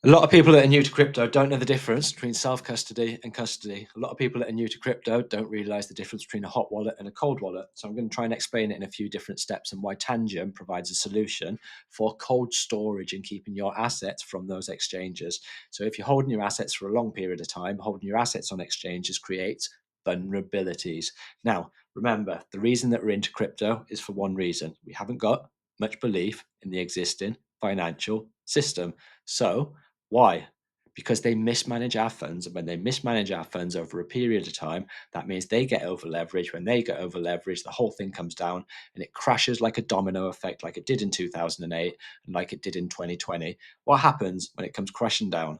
A lot of people that are new to crypto don't know the difference between self-custody and custody. A lot of people that are new to crypto don't realize the difference between a hot wallet and a cold wallet. So I'm going to try and explain it in a few different steps and why Tangem provides a solution for cold storage and keeping your assets from those exchanges. So if you're holding your assets for a long period of time, holding your assets on exchanges creates vulnerabilities. Now, remember, the reason that we're into crypto is for one reason. We haven't got much belief in the existing financial system. So why? Because they mismanage our funds. And when they mismanage our funds over a period of time, that means they get over leveraged. When they get over leveraged, the whole thing comes down and it crashes like a domino effect, like it did in 2008 and like it did in 2020. What happens when it comes crashing down?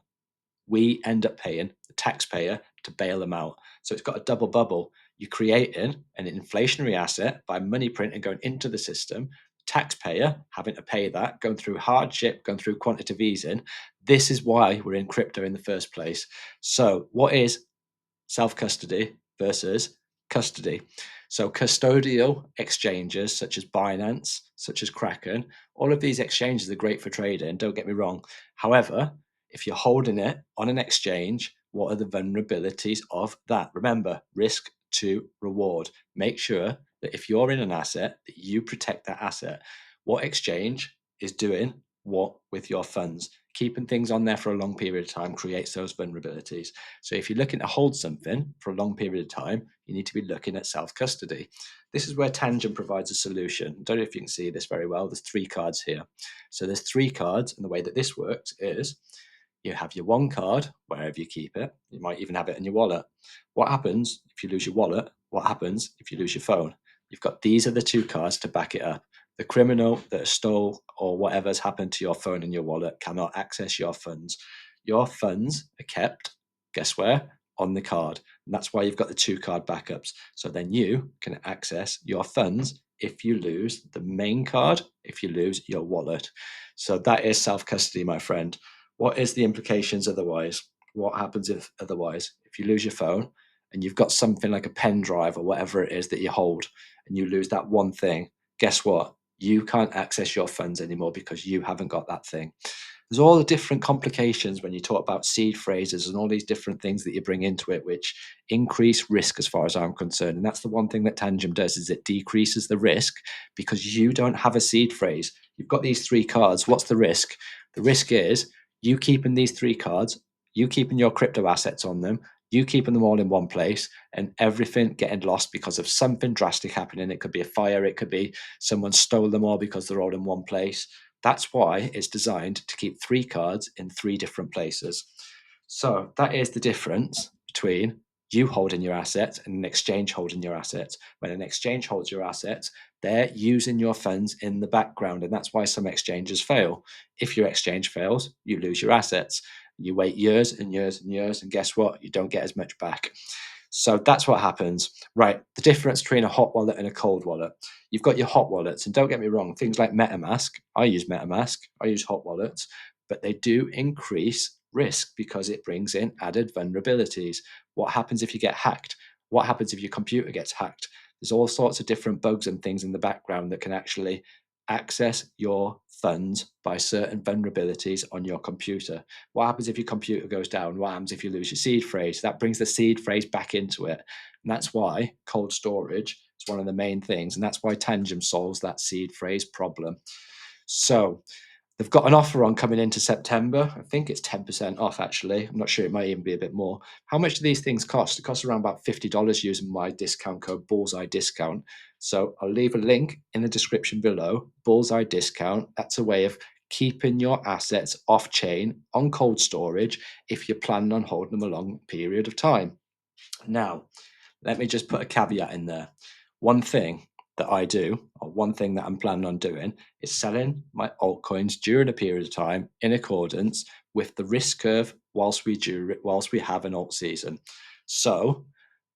We end up paying the taxpayer to bail them out. So it's got a double bubble. You're creating an inflationary asset by money printing going into the system, taxpayer having to pay that, going through hardship, going through quantitative easing. This is why we're in crypto in the first place. So, what is self custody versus custody? So, custodial exchanges such as Binance, such as Kraken, all of these exchanges are great for trading, don't get me wrong. However, if you're holding it on an exchange, what are the vulnerabilities of that? Remember, risk to reward. Make sure that if you're in an asset, that you protect that asset. What exchange is doing what with your funds? Keeping things on there for a long period of time creates those vulnerabilities. So if you're looking to hold something for a long period of time, you need to be looking at self-custody. This is where Tangent provides a solution. I don't know if you can see this very well. There's three cards here. So there's three cards, and the way that this works is you have your one card wherever you keep it. You might even have it in your wallet. What happens if you lose your wallet? What happens if you lose your phone? You've got these are the two cards to back it up. The criminal that stole or whatever's happened to your phone and your wallet cannot access your funds. Your funds are kept, guess where? On the card. And that's why you've got the two card backups. So then you can access your funds if you lose the main card, if you lose your wallet. So that is self custody, my friend. What is the implications otherwise? What happens if otherwise? If you lose your phone and you've got something like a pen drive or whatever it is that you hold and you lose that one thing, guess what? You can't access your funds anymore because you haven't got that thing. There's all the different complications when you talk about seed phrases and all these different things that you bring into it, which increase risk as far as I'm concerned. And that's the one thing that Tangem does is it decreases the risk because you don't have a seed phrase. You've got these three cards. What's the risk? The risk is you keeping these three cards, you keeping your crypto assets on them, you keeping them all in one place, and everything getting lost because of something drastic happening. It could be a fire, it could be someone stole them all because they're all in one place. That's why it's designed to keep three cards in three different places. So that is the difference between you holding your assets and an exchange holding your assets. When an exchange holds your assets, they're using your funds in the background, and that's why some exchanges fail. If your exchange fails, you lose your assets. You wait years and years and years, and guess what? You don't get as much back. So that's what happens. Right. The difference between a hot wallet and a cold wallet. You've got your hot wallets, and don't get me wrong, things like MetaMask, I use MetaMask, I use hot wallets, but they do increase risk because it brings in added vulnerabilities. What happens if you get hacked? What happens if your computer gets hacked? There's all sorts of different bugs and things in the background that can actually access your funds by certain vulnerabilities on your computer. What happens if your computer goes down? What happens if you lose your seed phrase? That brings the seed phrase back into it. And that's why cold storage is one of the main things. And that's why Tangem solves that seed phrase problem. So they've got an offer on coming into September. I think it's 10% off, actually. I'm not sure. It might even be a bit more. How much do these things cost? It costs around about $50 using my discount code BULLSEYE discount. So I'll leave a link in the description below. BULLSEYE discount. That's a way of keeping your assets off chain on cold storage if you're planning on holding them a long period of time. Now, let me just put a caveat in there. One thing that I do, or one thing that I'm planning on doing, is selling my altcoins during a period of time in accordance with the risk curve whilst we have an alt season. So,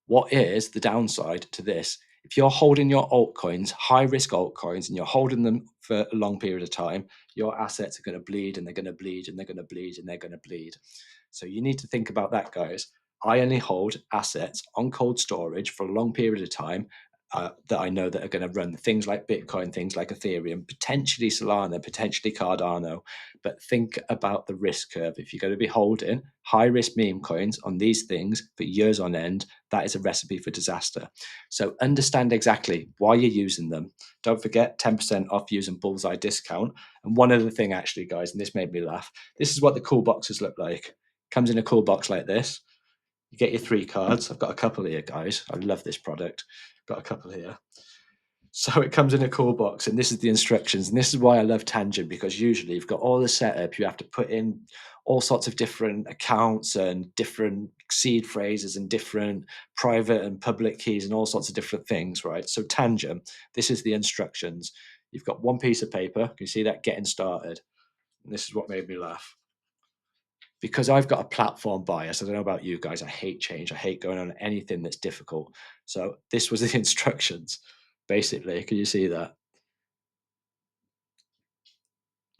what is the downside to this? If you're holding your altcoins, high risk altcoins, and you're holding them for a long period of time, your assets are going to bleed and they're going to bleed and they're going to bleed and they're going to bleed. So you need to think about that, guys. I only hold assets on cold storage for a long period of time that I know that are going to run things like Bitcoin, things like Ethereum, potentially Solana, potentially Cardano. But think about the risk curve. If you're going to be holding high risk meme coins on these things for years on end, that is a recipe for disaster. So understand exactly why you're using them. Don't forget 10% off using Bullseye discount. And one other thing, actually, guys, and this made me laugh. This is what the cool boxes look like. Comes in a cool box like this. You get your 3 cards. I've got a couple here, guys. I love this product. Got a couple here. So it comes in a cool box, and this is the instructions. And this is why I love Tangem, because usually you've got all the setup. You have to put in all sorts of different accounts and different seed phrases and different private and public keys and all sorts of different things, right? So Tangem, this is the instructions. You've got one piece of paper. Can you see that? Getting started. And this is what made me laugh. Because I've got a platform bias, I don't know about you guys, I hate change. I hate going on anything that's difficult. So this was the instructions, basically. Can you see that?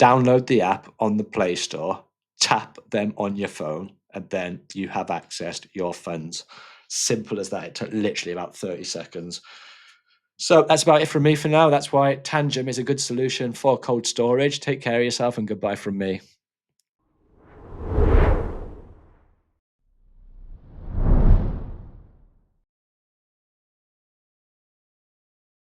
Download the app on the Play Store, tap them on your phone, and then you have access to your funds. Simple as that. It took literally about 30 seconds. So that's about it from me for now. That's why Tangem is a good solution for cold storage. Take care of yourself and goodbye from me.